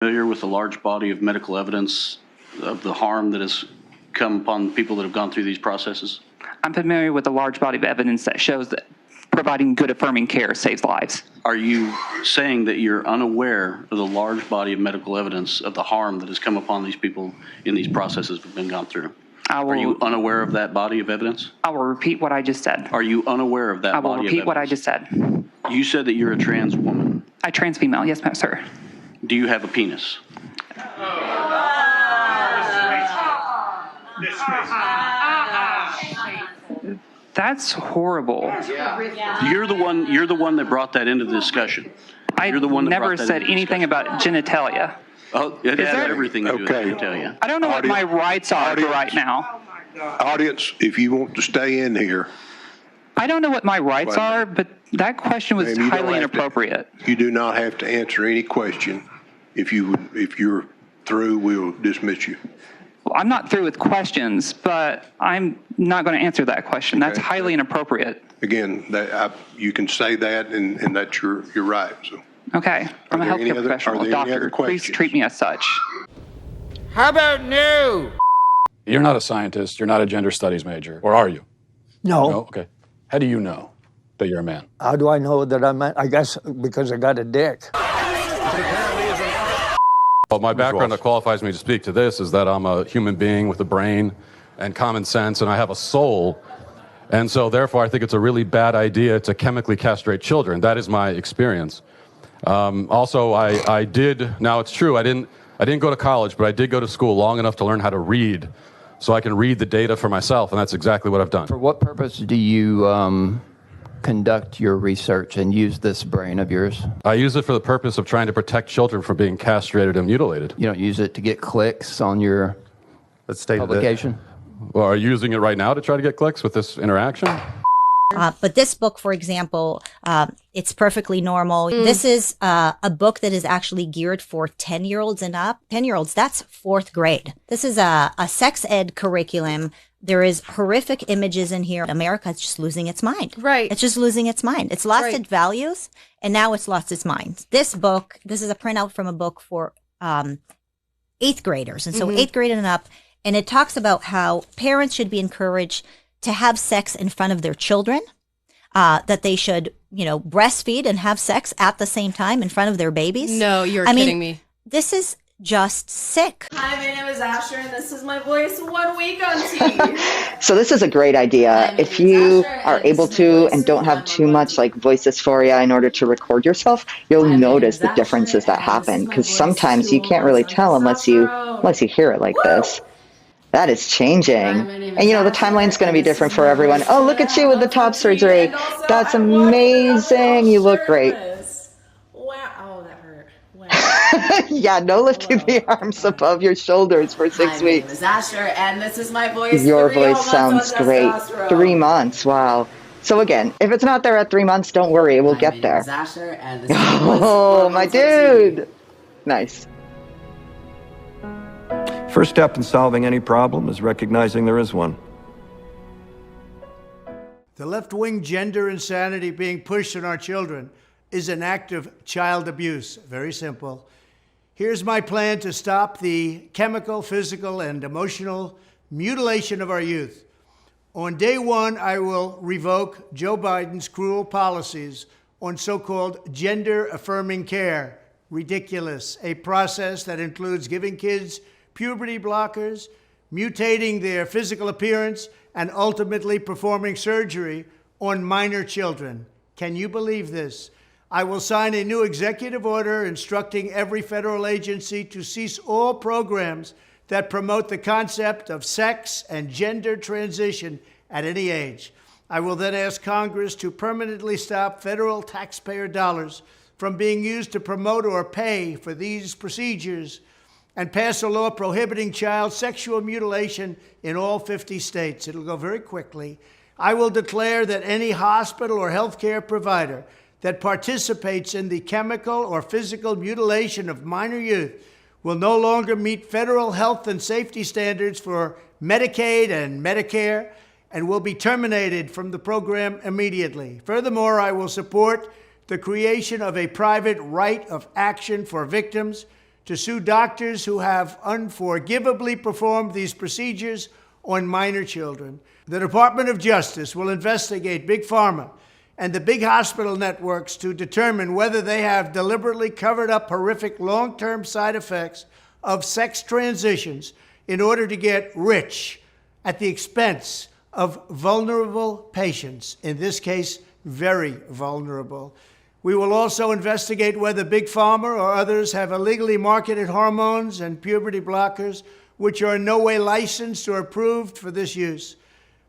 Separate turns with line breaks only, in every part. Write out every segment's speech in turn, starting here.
Familiar with the large body of medical evidence of the harm that has come upon people that have gone through these processes?
I'm familiar with a large body of evidence that shows that providing good affirming care saves lives.
Are you saying that you're unaware of the large body of medical evidence of the harm that has come upon these people in these processes that have been gone through? Are you unaware of that body of evidence?
I will repeat what I just said.
Are you unaware of that body of evidence?
I will repeat what I just said.
You said that you're a trans woman.
I trans female, yes, sir.
Do you have a penis?
That's horrible.
You're the one that brought that into the discussion.
I never said anything about genitalia.
Oh, it has everything to do with genitalia.
I don't know what my rights are right now.
Audience, if you want to stay in here.
I don't know what my rights are, but that question was highly inappropriate.
You do not have to answer any question. If you're through, we'll dismiss you.
Well, I'm not through with questions, but I'm not going to answer that question. That's highly inappropriate.
Again, you can say that, and that's your right. So.
Okay, I'm a healthcare professional, a doctor. Please treat me as such.
How about no?
You're not a scientist. You're not a gender studies major, or are you?
No.
No? Okay. How do you know that you're a man?
How do I know that I'm? I guess because I got a dick.
Well, my background that qualifies me to speak to this is that I'm a human being with a brain and common sense, and I have a soul. And so, therefore, I think it's a really bad idea to chemically castrate children. That is my experience. Also, I did. Now, it's true. I didn't go to college, but I did go to school long enough to learn how to read, so I can read the data for myself, and that's exactly what I've done.
For what purpose do you conduct your research and use this brain of yours?
I use it for the purpose of trying to protect children from being castrated and mutilated.
You don't use it to get clicks on your publication?
Well, are you using it right now to try to get clicks with this interaction?
But this book, for example, it's perfectly normal. This is a book that is actually geared for 10-year-olds and up. 10-year-olds, that's 4th grade. This is a sex ed curriculum. There is horrific images in here. America is just losing its mind.
Right.
It's just losing its mind. It's lost its values, and now it's lost its mind. This book, this is a printout from a book for 8th graders. And so 8th grade and up, and it talks about how parents should be encouraged to have sex in front of their children, that they should, breastfeed and have sex at the same time in front of their babies.
No, you're kidding me.
This is just sick.
Hi, my name is Asher, and this is my voice 1 week on TV.
So this is a great idea. If you are able to and don't have too much voice dysphoria in order to record yourself, you'll notice the differences that happen, because sometimes you can't really tell unless you hear it like this. That is changing. And the timeline's going to be different for everyone. Oh, look at you with the top surgery. That's amazing. You look great.
Wow, that hurt.
Yeah, no lifting the arms above your shoulders for 6 weeks.
My name is Asher, and this is my voice.
Your voice sounds great. 3 months, wow. So again, if it's not there at 3 months, don't worry, it will get there.
My name is Asher, and this is my voice.
Oh, my dude. Nice.
First step in solving any problem is recognizing there is one.
The left-wing gender insanity being pushed on our children is an act of child abuse. Very simple. Here's my plan to stop the chemical, physical, and emotional mutilation of our youth. On day one, I will revoke Joe Biden's cruel policies on so-called gender-affirming care. Ridiculous. A process that includes giving kids puberty blockers, mutating their physical appearance, and ultimately performing surgery on minor children. Can you believe this? I will sign a new executive order instructing every federal agency to cease all programs that promote the concept of sex and gender transition at any age. I will then ask Congress to permanently stop federal taxpayer dollars from being used to promote or pay for these procedures, and pass a law prohibiting child sexual mutilation in all 50 states. It'll go very quickly. I will declare that any hospital or healthcare provider that participates in the chemical or physical mutilation of minor youth will no longer meet federal health and safety standards for Medicaid and Medicare and will be terminated from the program immediately. Furthermore, I will support the creation of a private right of action for victims to sue doctors who have unforgivably performed these procedures on minor children. The Department of Justice will investigate Big Pharma and the big hospital networks to determine whether they have deliberately covered up horrific long-term side effects of sex transitions in order to get rich at the expense of vulnerable patients, in this case, very vulnerable. We will also investigate whether Big Pharma or others have illegally marketed hormones and puberty blockers which are in no way licensed or approved for this use.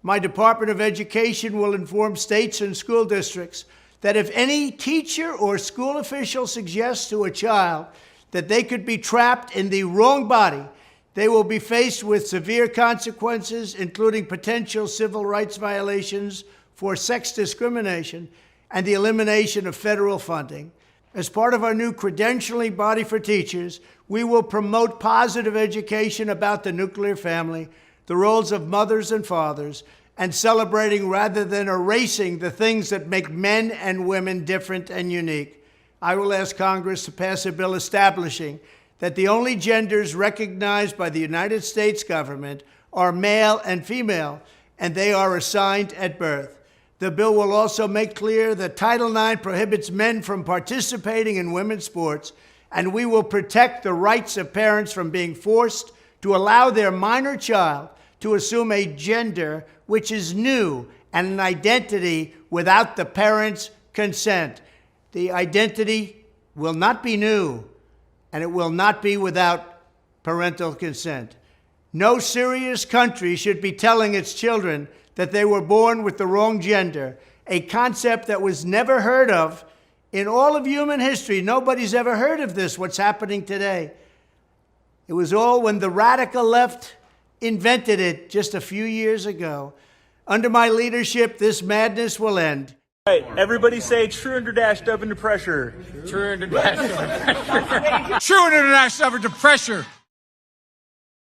My Department of Education will inform states and school districts that if any teacher or school official suggests to a child that they could be trapped in the wrong body, they will be faced with severe consequences, including potential civil rights violations for sex discrimination and the elimination of federal funding. As part of our new credentialing body for teachers, we will promote positive education about the nuclear family, the roles of mothers and fathers, and celebrating rather than erasing the things that make men and women different and unique. I will ask Congress to pass a bill establishing that the only genders recognized by the United States government are male and female, and they are assigned at birth. The bill will also make clear that Title IX prohibits men from participating in women's sports, and we will protect the rights of parents from being forced to allow their minor child to assume a gender which is new and an identity without the parent's consent. The identity will not be new, and it will not be without parental consent. No serious country should be telling its children that they were born with the wrong gender, a concept that was never heard of in all of human history. Nobody's ever heard of this, what's happening today. It was all when the radical left invented it just a few years ago. Under my leadership, this madness will end.
Right, everybody say true under dash up under pressure.
True under dash up under pressure. True under dash up under pressure.